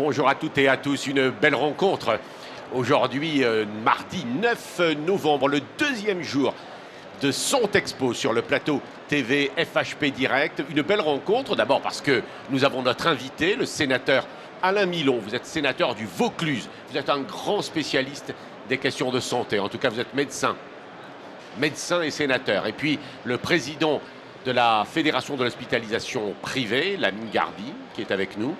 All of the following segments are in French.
bonjour à toutes et à tous. Une belle rencontre. Aujourd'hui, mardi 9 novembre, le deuxième jour de Sontexpo sur le plateau TV FHP Direct. Une belle rencontre, d'abord parce que nous avons notre invité, le sénateur Alain Milon. Vous êtes sénateur du Vaucluse. Vous êtes un grand spécialiste des questions de santé. En tout cas, vous êtes médecin et sénateur. Et puis, le président de la Fédération de l'hospitalisation privée, Lamine Garbi, qui est avec nous.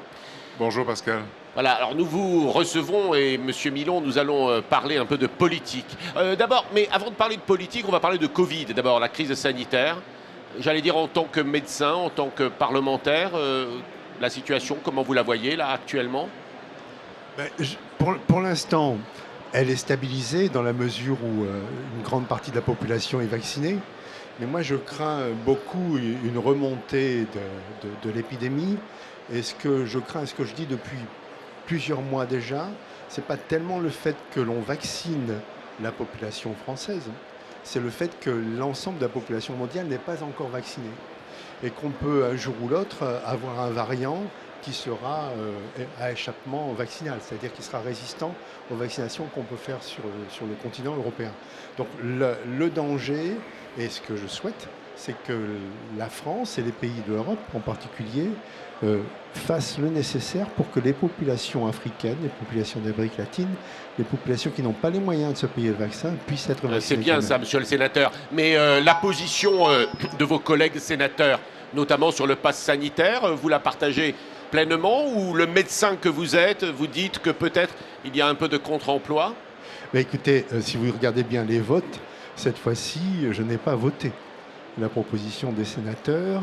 Bonjour Pascal. Voilà, alors nous vous recevons et Monsieur Milon, nous allons parler un peu de politique. D'abord, mais avant de parler de politique, on va parler de Covid. D'abord, la crise sanitaire. J'allais dire en tant que médecin, en tant que parlementaire, la situation, comment vous la voyez là actuellement? Pour l'instant, elle est stabilisée dans la mesure où une grande partie de la population est vaccinée. Mais moi, je crains beaucoup une remontée de l'épidémie. Et ce que je crains, ce que je dis depuis plusieurs mois déjà, c'est pas tellement le fait que l'on vaccine la population française, c'est le fait que l'ensemble de la population mondiale n'est pas encore vaccinée. Et qu'on peut un jour ou l'autre avoir un variant qui sera à échappement vaccinal, c'est-à-dire qui sera résistant aux vaccinations qu'on peut faire sur le continent européen. Donc le danger, et ce que je souhaite, c'est que la France et les pays de l'Europe en particulier fassent le nécessaire pour que les populations africaines, les populations d'Amérique latine, les populations qui n'ont pas les moyens de se payer le vaccin puissent être vaccinées. C'est bien ça, monsieur le sénateur. Mais la position de vos collègues sénateurs, notamment sur le pass sanitaire, vous la partagez pleinement ou le médecin que vous êtes, vous dites que peut-être il y a un peu de contre-emploi? Mais écoutez, si vous regardez bien les votes, cette fois-ci, je n'ai pas voté la proposition des sénateurs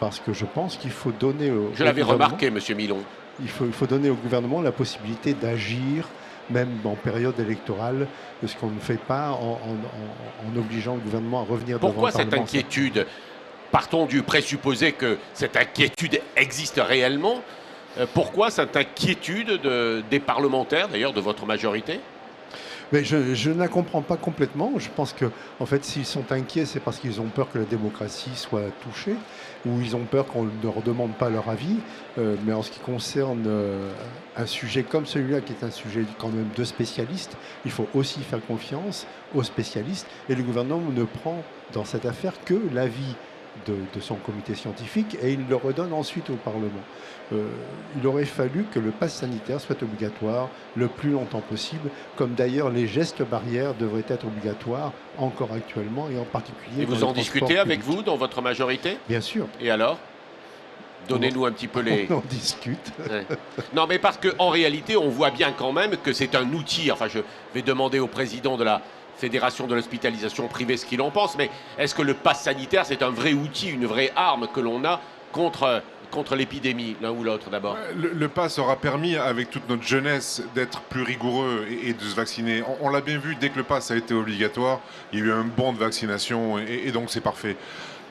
parce que je pense qu'il faut donner Je l'avais remarqué, monsieur Milon. Il faut donner au gouvernement la possibilité d'agir, même en période électorale, ce qu'on ne fait pas en obligeant le gouvernement à revenir devant le Parlement. Pourquoi cette inquiétude? Partons du présupposé que cette inquiétude existe réellement. Pourquoi cette inquiétude des parlementaires, d'ailleurs de votre majorité? Mais je ne la comprends pas complètement. Je pense que, en fait, s'ils sont inquiets, c'est parce qu'ils ont peur que la démocratie soit touchée, ou ils ont peur qu'on ne leur demande pas leur avis. Mais en ce qui concerne un sujet comme celui-là, qui est un sujet quand même de spécialistes, il faut aussi faire confiance aux spécialistes. Et le gouvernement ne prend dans cette affaire que l'avis de son comité scientifique et il le redonne ensuite au Parlement. Il aurait fallu que le pass sanitaire soit obligatoire le plus longtemps possible, comme d'ailleurs les gestes barrières devraient être obligatoires encore actuellement et en particulier. Et vous en discutez avec vous dans votre majorité? Bien sûr. Et alors? Donnez-nous un petit peu les... On en discute. Ouais. Non, mais parce qu'en réalité, on voit bien quand même que c'est un outil. Enfin, je vais demander au président de la Fédération de l'hospitalisation privée ce qu'il en pense, mais est-ce que le pass sanitaire, c'est un vrai outil, une vraie arme que l'on a contre l'épidémie, l'un ou l'autre d'abord? Le pass aura permis, avec toute notre jeunesse, d'être plus rigoureux et de se vacciner. On l'a bien vu, dès que le pass a été obligatoire, il y a eu un bond de vaccination et donc c'est parfait.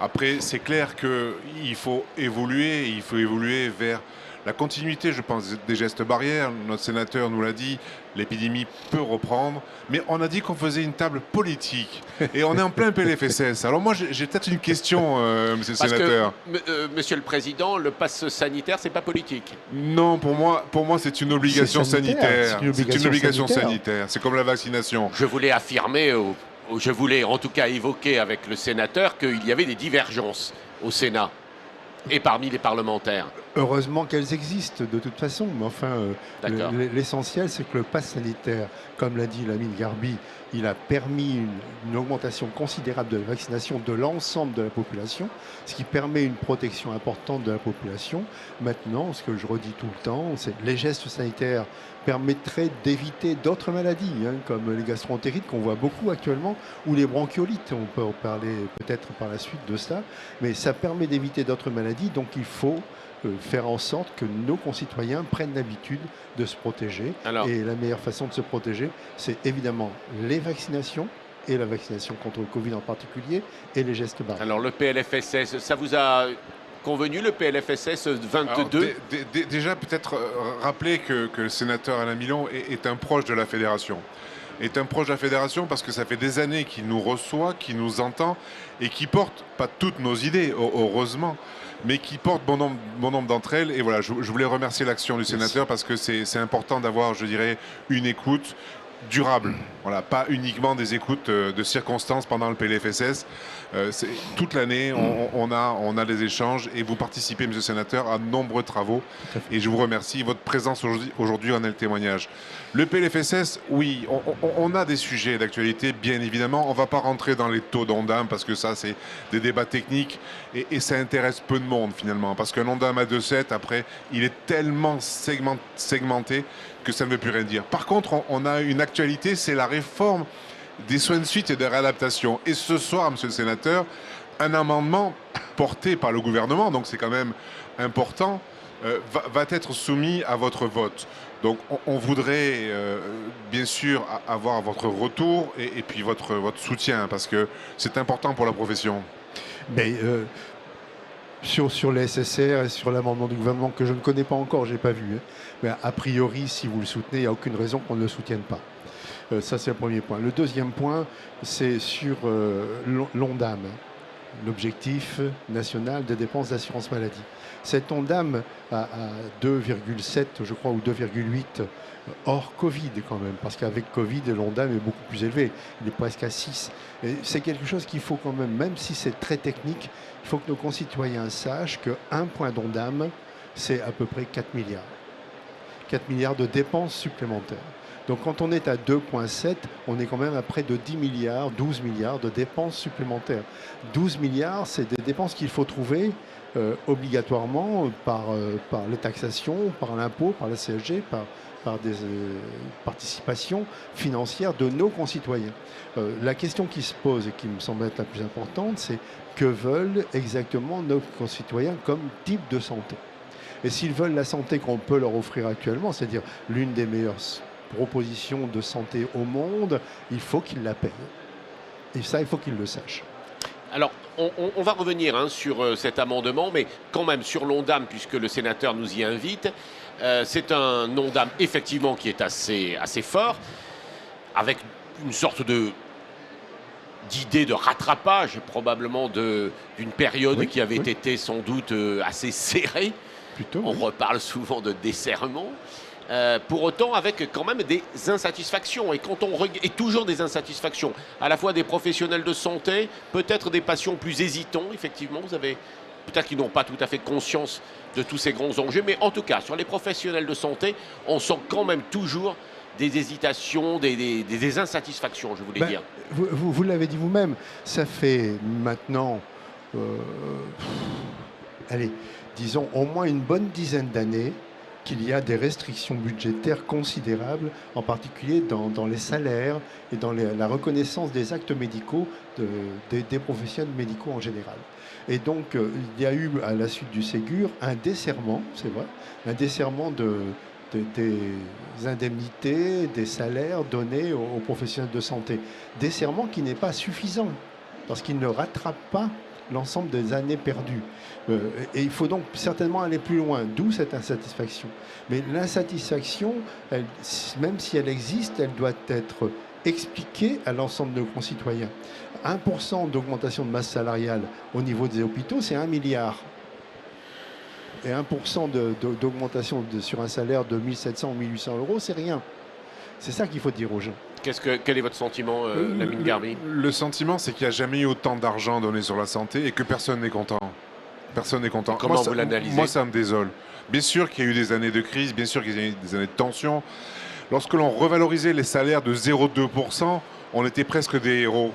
Après, c'est clair qu'il faut évoluer vers la continuité, je pense, des gestes barrières. Notre sénateur nous l'a dit, l'épidémie peut reprendre. Mais on a dit qu'on faisait une table politique. Et on est en plein PLFSS. Alors moi, j'ai peut-être une question, monsieur le sénateur. Monsieur le Président, le pass sanitaire, c'est pas politique. Non, pour moi c'est une obligation sanitaire. C'est une obligation sanitaire. C'est comme la vaccination. Je voulais affirmer, je voulais en tout cas évoquer avec le sénateur qu'il y avait des divergences au Sénat et parmi les parlementaires. Heureusement qu'elles existent de toute façon, mais enfin, l'essentiel c'est que le pass sanitaire, comme l'a dit Lamine Garbi, il a permis une augmentation considérable de la vaccination de l'ensemble de la population, ce qui permet une protection importante de la population. Maintenant, ce que je redis tout le temps, c'est que les gestes sanitaires permettraient d'éviter d'autres maladies, comme les gastroentérites qu'on voit beaucoup actuellement, ou les bronchiolites. On peut en parler peut-être par la suite de ça, mais ça permet d'éviter d'autres maladies, donc il faut faire en sorte que nos concitoyens prennent l'habitude de se protéger. Et la meilleure façon de se protéger, c'est évidemment les vaccinations, et la vaccination contre le Covid en particulier, et les gestes barrières. Alors le PLFSS, ça vous a convenu, le PLFSS 22? Déjà, peut-être rappeler que le sénateur Alain Milon est un proche de la Fédération. Est un proche de la Fédération parce que ça fait des années qu'il nous reçoit, qu'il nous entend et qui porte pas toutes nos idées, heureusement. mais qui portent bon nombre d'entre elles. Et voilà, je voulais remercier l'action du sénateur parce que c'est important d'avoir, je dirais, une écoute durable. Voilà, pas uniquement des écoutes de circonstances pendant le PLFSS. Toute l'année, on a des échanges et vous participez, monsieur le sénateur, à de nombreux travaux. Et je vous remercie. Votre présence aujourd'hui en est le témoignage. Le PLFSS, oui, on a des sujets d'actualité, bien évidemment. On ne va pas rentrer dans les taux d'Ondam parce que ça, c'est des débats techniques et ça intéresse peu de monde finalement. Parce qu'un Ondam à 2,7, après, il est tellement segmenté que ça ne veut plus rien dire. Par contre, on a une actualité, c'est la réforme des soins de suite et de réadaptation. Et ce soir, monsieur le sénateur, un amendement porté par le gouvernement, donc c'est quand même important, va être soumis à votre vote. Donc on voudrait bien sûr avoir votre retour et puis votre soutien, parce que c'est important pour la profession. Mais, sur les SSR et sur l'amendement du gouvernement que je ne connais pas encore, je n'ai pas vu. Mais a priori, si vous le soutenez, il n'y a aucune raison qu'on ne le soutienne pas. Ça, c'est le premier point. Le deuxième point, c'est sur l'ONDAM, l'objectif national des dépenses d'assurance maladie. Cet ONDAM à 2,7, je crois, ou 2,8 hors Covid quand même, parce qu'avec Covid, l'ONDAM est beaucoup plus élevé. Il est presque à 6. Et c'est quelque chose qu'il faut quand même si c'est très technique, il faut que nos concitoyens sachent qu'un point d'ONDAM, c'est à peu près 4 milliards. 4 milliards de dépenses supplémentaires. Donc quand on est à 2,7, on est quand même à près de 10 milliards, 12 milliards de dépenses supplémentaires. 12 milliards, c'est des dépenses qu'il faut trouver obligatoirement par les taxations, par l'impôt, par la CSG, par des participations financières de nos concitoyens. La question qui se pose et qui me semble être la plus importante, c'est que veulent exactement nos concitoyens comme type de santé. Et s'ils veulent la santé qu'on peut leur offrir actuellement, c'est-à-dire l'une des meilleures propositions de santé au monde, il faut qu'ils la payent. Et ça, il faut qu'ils le sachent. Alors, on va revenir sur cet amendement, mais quand même sur l'ONDAM, puisque le sénateur nous y invite. C'est un ONDAM, effectivement, qui est assez fort, avec une sorte d'idée de rattrapage, probablement d'une période qui avait été sans doute assez serrée. Plutôt, on reparle souvent de desserrement. Pour autant, avec quand même des insatisfactions. Et et toujours des insatisfactions, à la fois des professionnels de santé, peut-être des patients plus hésitants, effectivement. Vous avez peut-être qu'ils n'ont pas tout à fait conscience de tous ces grands enjeux, mais en tout cas, sur les professionnels de santé, on sent quand même toujours des hésitations, des insatisfactions, je voulais dire. Vous l'avez dit vous-même, ça fait maintenant, disons, au moins une bonne dizaine d'années qu'il y a des restrictions budgétaires considérables, en particulier dans les salaires et dans la reconnaissance des actes médicaux des professionnels médicaux en général. Et donc, il y a eu, à la suite du Ségur, un desserrement, c'est vrai, un desserrement des indemnités, des salaires donnés aux professionnels de santé. Desserment qui n'est pas suffisant, parce qu'il ne rattrape pas l'ensemble des années perdues. Et il faut donc certainement aller plus loin, d'où cette insatisfaction. Mais l'insatisfaction, même si elle existe, elle doit être expliquée à l'ensemble de nos concitoyens. 1% d'augmentation de masse salariale au niveau des hôpitaux, c'est 1 milliard. Et 1% d'augmentation sur un salaire de 1 700 ou 1 800 euros, c'est rien. C'est ça qu'il faut dire aux gens. Quel est votre sentiment, Lamine Gharbi ? Le sentiment, c'est qu'il n'y a jamais eu autant d'argent donné sur la santé et que personne n'est content. Personne n'est content. Comment vous l'analysez ? Moi, ça me désole. Bien sûr qu'il y a eu des années de crise, bien sûr qu'il y a eu des années de tension. Lorsque l'on revalorisait les salaires de 0,2%, on était presque des héros.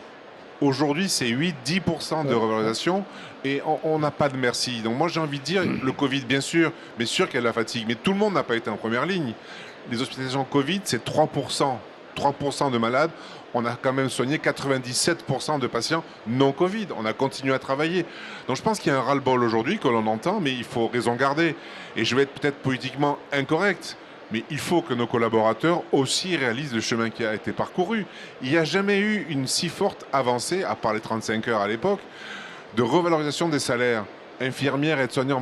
Aujourd'hui, c'est 8-10% de revalorisation et on n'a pas de merci. Donc moi, j'ai envie de dire, le Covid, bien sûr qu'il y a de la fatigue, mais tout le monde n'a pas été en première ligne. Les hospitalisations Covid, c'est 3%. 3% de malades. On a quand même soigné 97% de patients non Covid. On a continué à travailler. Donc je pense qu'il y a un ras-le-bol aujourd'hui que l'on entend, mais il faut raison garder. Et je vais être peut-être politiquement incorrect, mais il faut que nos collaborateurs aussi réalisent le chemin qui a été parcouru. Il n'y a jamais eu une si forte avancée, à part les 35 heures à l'époque, de revalorisation des salaires. Infirmières, aides-soignants,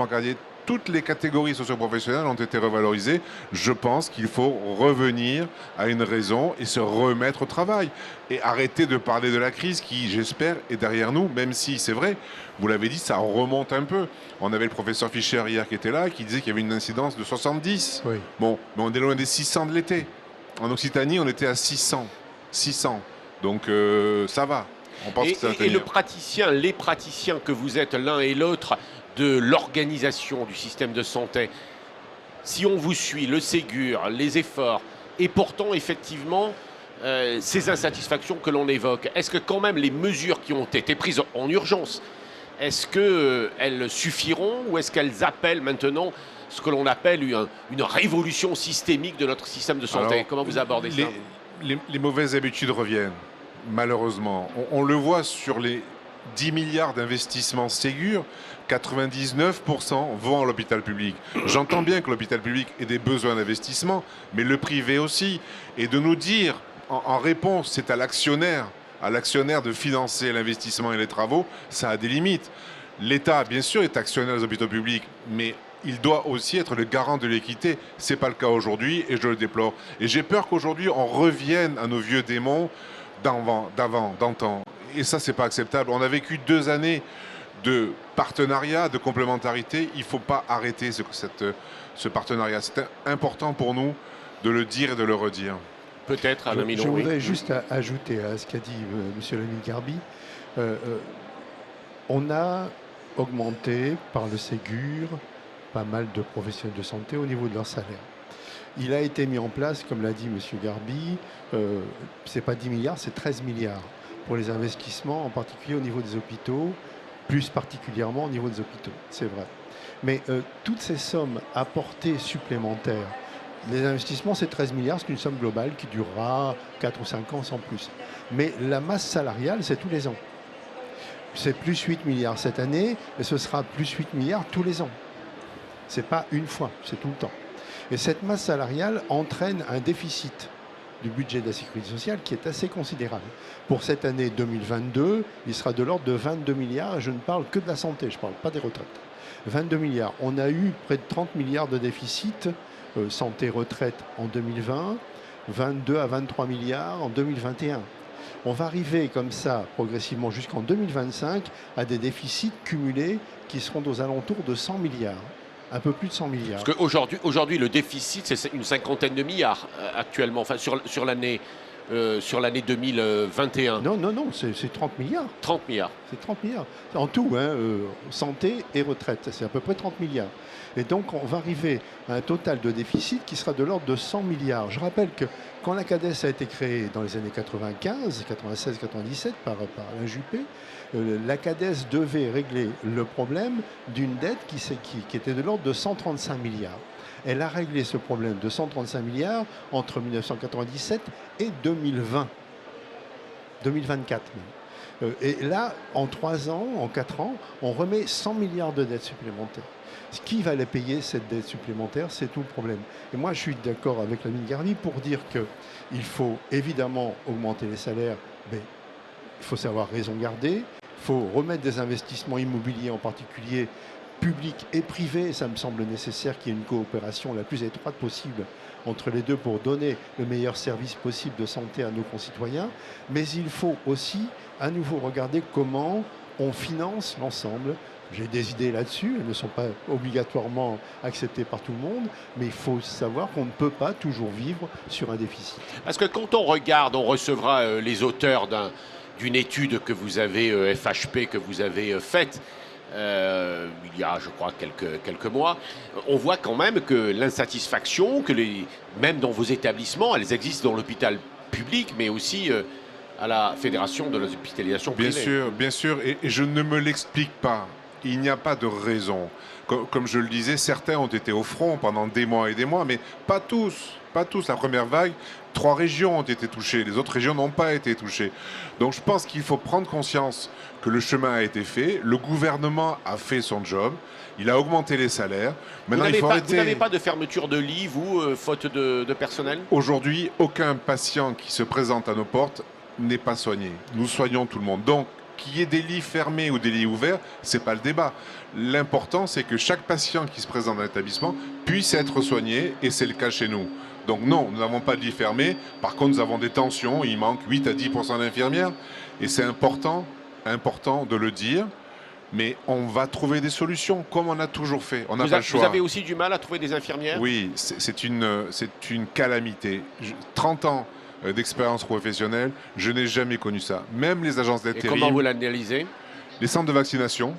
toutes les catégories socioprofessionnelles ont été revalorisées. Je pense qu'il faut revenir à une raison et se remettre au travail. Et arrêter de parler de la crise qui, j'espère, est derrière nous, même si c'est vrai, vous l'avez dit, ça remonte un peu. On avait le professeur Fischer hier qui était là, qui disait qu'il y avait une incidence de 70. Oui. Bon, mais on est loin des 600 de l'été. En Occitanie, on était à 600. 600. Donc ça va. On pense que ça va Et tenir. le praticien, les praticiens que vous êtes l'un et l'autre de l'organisation du système de santé, si on vous suit, le Ségur, les efforts, et pourtant effectivement ces insatisfactions que l'on évoque, est-ce que quand même les mesures qui ont été prises en urgence, est-ce qu'elles suffiront ou est-ce qu'elles appellent maintenant ce que l'on appelle une révolution systémique de notre système de santé? Alors, Comment vous abordez ça? Les mauvaises habitudes reviennent, malheureusement. On le voit sur les 10 milliards d'investissements Ségur, 99% vont à l'hôpital public. J'entends bien que l'hôpital public ait des besoins d'investissement, mais le privé aussi. Et de nous dire, en réponse, c'est à l'actionnaire de financer l'investissement et les travaux, ça a des limites. L'État, bien sûr, est actionnaire des hôpitaux publics, mais il doit aussi être le garant de l'équité. Ce n'est pas le cas aujourd'hui et je le déplore. Et j'ai peur qu'aujourd'hui, on revienne à nos vieux démons d'antan. Et ça, ce n'est pas acceptable. On a vécu 2 années de partenariat, de complémentarité. Il ne faut pas arrêter ce partenariat. C'est important pour nous de le dire et de le redire. Peut-être, Alain Milon. Je Oui. voudrais juste ajouter à ce qu'a dit M. Lamine Garbi. On a augmenté par le Ségur pas mal de professionnels de santé au niveau de leur salaire. Il a été mis en place, comme l'a dit M. Garbi, c'est pas 10 milliards, c'est 13 milliards pour les investissements, en particulier au niveau des hôpitaux, plus particulièrement au niveau des hôpitaux, c'est vrai. Mais toutes ces sommes apportées supplémentaires, les investissements, c'est 13 milliards, c'est une somme globale qui durera 4 ou 5 ans sans plus. Mais la masse salariale, c'est tous les ans. C'est plus 8 milliards cette année, et ce sera plus 8 milliards tous les ans. C'est pas une fois, c'est tout le temps. Et cette masse salariale entraîne un déficit du budget de la sécurité sociale qui est assez considérable. Pour cette année 2022, il sera de l'ordre de 22 milliards, et je ne parle que de la santé, je ne parle pas des retraites. 22 milliards. On a eu près de 30 milliards de déficit santé-retraite en 2020, 22 à 23 milliards en 2021. On va arriver comme ça progressivement jusqu'en 2025 à des déficits cumulés qui seront aux alentours de 100 milliards. Un peu plus de 100 milliards. Parce qu'aujourd'hui, le déficit, c'est une cinquantaine de milliards actuellement, enfin, sur l'année 2021. Non, c'est 30 milliards. 30 milliards. C'est 30 milliards. En tout, santé et retraite, c'est à peu près 30 milliards. Et donc, on va arriver à un total de déficit qui sera de l'ordre de 100 milliards. Je rappelle que quand la CADES a été créée dans les années 95, 96, 97 par Alain Juppé, la CADES devait régler le problème d'une dette qui était de l'ordre de 135 milliards. Elle a réglé ce problème de 135 milliards entre 1997 et 2020. 2024 même. Et là, en 3 ans, en 4 ans, on remet 100 milliards de dettes supplémentaires. Qui va les payer, cette dette supplémentaire? C'est tout le problème. Et moi, je suis d'accord avec Lamine Garbi pour dire qu'il faut évidemment augmenter les salaires, mais il faut savoir raison garder. Il faut remettre des investissements immobiliers, en particulier publics et privés. Ça me semble nécessaire qu'il y ait une coopération la plus étroite possible entre les deux pour donner le meilleur service possible de santé à nos concitoyens. Mais il faut aussi à nouveau regarder comment on finance l'ensemble. J'ai des idées là-dessus, elles ne sont pas obligatoirement acceptées par tout le monde, mais il faut savoir qu'on ne peut pas toujours vivre sur un déficit. Parce que quand on regarde, on recevra les auteurs d'une étude que vous avez, FHP, que vous avez faite, il y a, je crois, quelques mois, on voit quand même que l'insatisfaction, même dans vos établissements, elles existent dans l'hôpital public, mais aussi à la Fédération de l'hospitalisation privée. Bien sûr, et je ne me l'explique pas. Il n'y a pas de raison. Comme je le disais, certains ont été au front pendant des mois et des mois, mais pas tous. Pas tous. La première vague, 3 régions ont été touchées. Les autres régions n'ont pas été touchées. Donc je pense qu'il faut prendre conscience que le chemin a été fait. Le gouvernement a fait son job. Il a augmenté les salaires. Maintenant, Vous n'avez pas de fermeture de lit, vous, faute de personnel? Aujourd'hui, aucun patient qui se présente à nos portes n'est pas soigné. Nous soignons tout le monde. Donc, qu'il y ait des lits fermés ou des lits ouverts, c'est pas le débat. L'important, c'est que chaque patient qui se présente dans l'établissement puisse être soigné, et c'est le cas chez nous. Donc non, nous n'avons pas de lits fermés. Par contre, nous avons des tensions. Il manque 8 à 10% d'infirmières. Et c'est important de le dire. Mais on va trouver des solutions, comme on a toujours fait. On n'a pas le choix. Vous avez aussi du mal à trouver des infirmières? Oui, c'est une calamité. 30 ans d'expérience professionnelle, je n'ai jamais connu ça. Même les agences Et d'intérim, comment vous l'analysez? les centres de vaccination,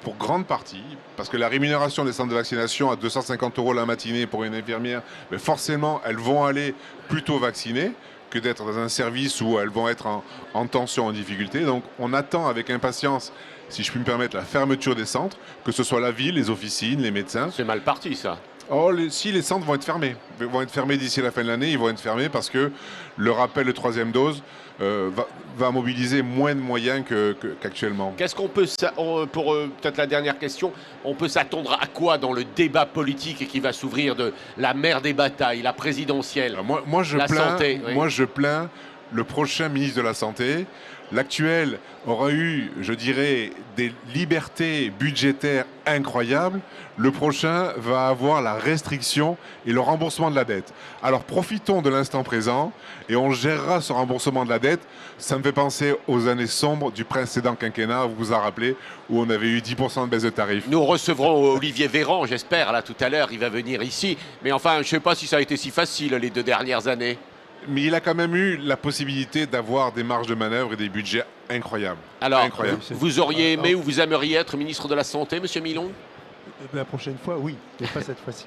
pour grande partie, parce que la rémunération des centres de vaccination à 250 € la matinée pour une infirmière, mais forcément, elles vont aller plutôt vacciner que d'être dans un service où elles vont être en tension, en difficulté. Donc on attend avec impatience, si je puis me permettre, la fermeture des centres, que ce soit la ville, les officines, les médecins. C'est mal parti, ça. Oh, si les centres vont être fermés d'ici la fin de l'année, ils vont être fermés parce que le rappel de 3e dose va mobiliser moins de moyens qu'actuellement. Qu'est-ce qu'on peut, pour peut-être la dernière question, on peut s'attendre à quoi dans le débat politique qui va s'ouvrir de la mère des batailles, la présidentielle? Alors santé, oui. Moi, je plains le prochain ministre de la Santé. L'actuel aura eu, je dirais, des libertés budgétaires incroyables. Le prochain va avoir la restriction et le remboursement de la dette. Alors profitons de l'instant présent et on gérera ce remboursement de la dette. Ça me fait penser aux années sombres du précédent quinquennat, vous vous en rappelez, où on avait eu 10% de baisse de tarifs. Nous recevrons Olivier Véran, j'espère, là tout à l'heure, il va venir ici. Mais enfin, je ne sais pas si ça a été si facile les 2 dernières années. Mais il a quand même eu la possibilité d'avoir des marges de manœuvre et des budgets incroyables. Alors, Incroyables. vous auriez aimé ou vous aimeriez être ministre de la Santé, Monsieur Milon? La prochaine fois, oui, mais pas cette fois-ci.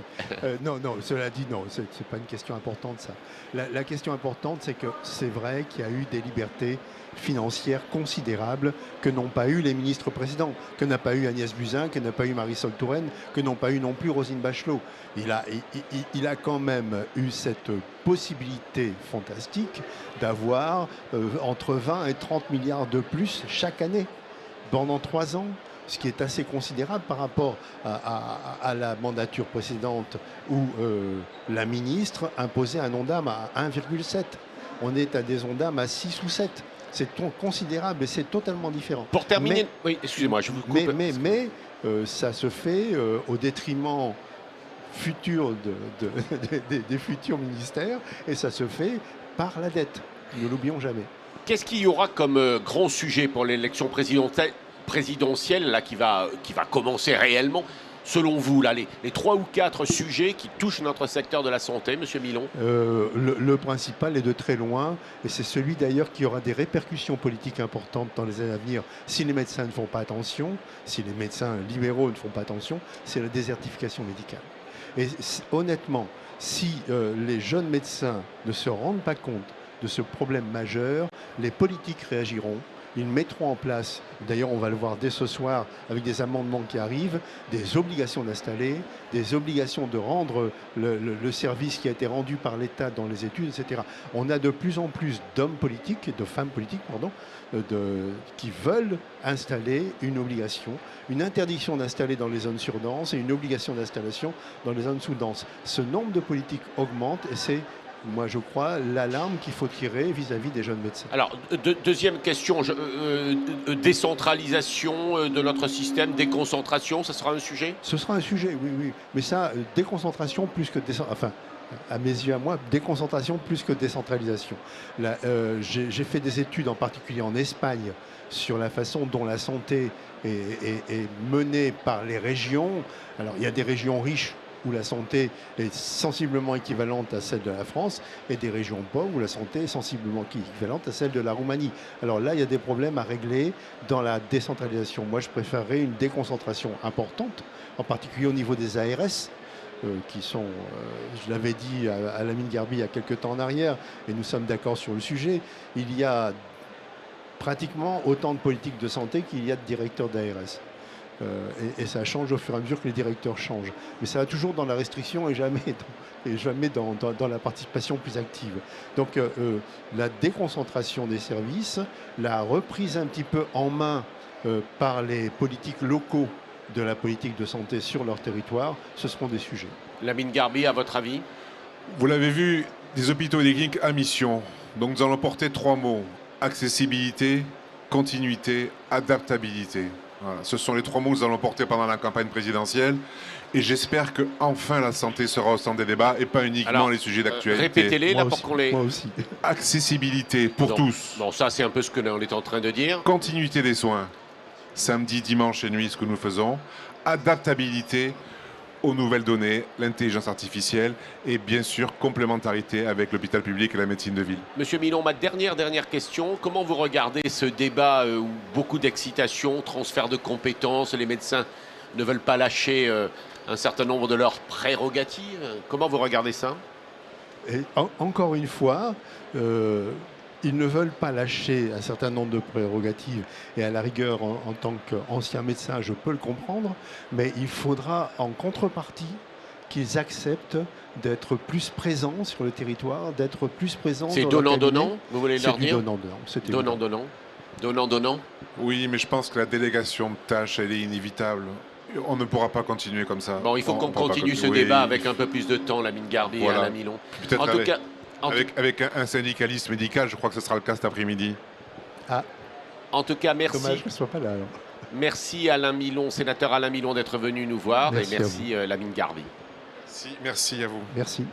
Non, cela dit, non, c'est pas une question importante, ça. La question importante, c'est que c'est vrai qu'il y a eu des libertés financières considérables que n'ont pas eu les ministres précédents, que n'a pas eu Agnès Buzyn, que n'a pas eu Marisol Touraine, que n'ont pas eu non plus Roselyne Bachelot. Il a quand même eu cette possibilité fantastique d'avoir entre 20 et 30 milliards de plus chaque année pendant 3 ans. Ce qui est assez considérable par rapport à la mandature précédente où la ministre imposait un Ondam à 1,7. On est à des Ondam à 6 ou 7. C'est considérable et c'est totalement différent. Pour terminer, oui, excusez-moi, je vous coupe. Mais ça se fait au détriment futur des futurs ministères et ça se fait par la dette. Ne l'oublions jamais. Qu'est-ce qu'il y aura comme grand sujet pour l'élection présidentielle là, qui va commencer réellement, selon vous, là, les 3 ou 4 sujets qui touchent notre secteur de la santé, Monsieur Milon? Le principal est de très loin, et c'est celui d'ailleurs qui aura des répercussions politiques importantes dans les années à venir si les médecins ne font pas attention, si les médecins libéraux ne font pas attention, c'est la désertification médicale. Et honnêtement, si les jeunes médecins ne se rendent pas compte de ce problème majeur, les politiques réagiront. Ils mettront en place, d'ailleurs on va le voir dès ce soir avec des amendements qui arrivent, des obligations d'installer, des obligations de rendre le service qui a été rendu par l'État dans les études, etc. On a de plus en plus d'hommes politiques, de femmes politiques, pardon, qui veulent installer une obligation, une interdiction d'installer dans les zones surdenses et une obligation d'installation dans les zones sous-denses. Ce nombre de politiques augmente et c'est, moi, je crois, l'alarme qu'il faut tirer vis-à-vis des jeunes médecins. Alors, deuxième question, décentralisation de notre système, déconcentration, ça sera un sujet? Ce sera un sujet, oui. Mais ça, déconcentration plus que à mes yeux, à moi, déconcentration plus que décentralisation. J'ai fait des études, en particulier en Espagne, sur la façon dont la santé est menée par les régions. Alors, il y a des régions riches où la santé est sensiblement équivalente à celle de la France, et des régions pauvres où la santé est sensiblement équivalente à celle de la Roumanie. Alors là, il y a des problèmes à régler dans la décentralisation. Moi, je préférerais une déconcentration importante, en particulier au niveau des ARS, qui sont, je l'avais dit à Lamine Garbi il y a quelques temps en arrière, et nous sommes d'accord sur le sujet, il y a pratiquement autant de politiques de santé qu'il y a de directeurs d'ARS. Et ça change au fur et à mesure que les directeurs changent. Mais ça va toujours dans la restriction et jamais dans la participation plus active. Donc la déconcentration des services, la reprise un petit peu en main par les politiques locaux de la politique de santé sur leur territoire, ce seront des sujets. Lamine Garbi, à votre avis? Vous l'avez vu, des hôpitaux et des cliniques à mission. Donc nous allons porter 3 mots: accessibilité, continuité, adaptabilité. Voilà. Ce sont les 3 mots que nous allons porter pendant la campagne présidentielle. Et j'espère que enfin la santé sera au centre des débats et pas uniquement Alors, les sujets d'actualité. Répétez-les là Moi pour aussi, qu'on les... moi aussi. Accessibilité pour Non. tous. Bon, ça c'est un peu ce que l'on est en train de dire. Continuité des soins. Samedi, dimanche et nuit, ce que nous faisons. Adaptabilité aux nouvelles données, l'intelligence artificielle et bien sûr complémentarité avec l'hôpital public et la médecine de ville. Monsieur Milon, ma dernière question. Comment vous regardez ce débat où beaucoup d'excitation, transfert de compétences, les médecins ne veulent pas lâcher un certain nombre de leurs prérogatives? Comment vous regardez ça? Et encore une fois, ils ne veulent pas lâcher un certain nombre de prérogatives. Et à la rigueur, en tant qu'ancien médecin, je peux le comprendre. Mais il faudra, en contrepartie, qu'ils acceptent d'être plus présents sur le territoire, d'être plus présents C'est dans leur cabinet. donnant-donnant, vous voulez leur C'est du dire? donnant-donnant. c'est évident. Donnant-donnant. Donnant-donnant. Oui, mais je pense que la délégation de tâches, elle est inévitable. On ne pourra pas continuer comme ça. Bon, il faut On qu'on ne pourra pas continue ce continuer. débat Oui, avec un peu plus de temps, Lamine Garbi et Voilà. Alain Milon. Peut-être En tout avec, cas, avec un syndicaliste médical, je crois que ce sera le cas cet après-midi. Ah, en tout cas, merci. dommage que je ne sois pas là. Alors. Merci Alain Milon, sénateur Alain Milon, d'être venu nous voir. Merci et à merci Lamine Garbi. Merci à vous. Merci.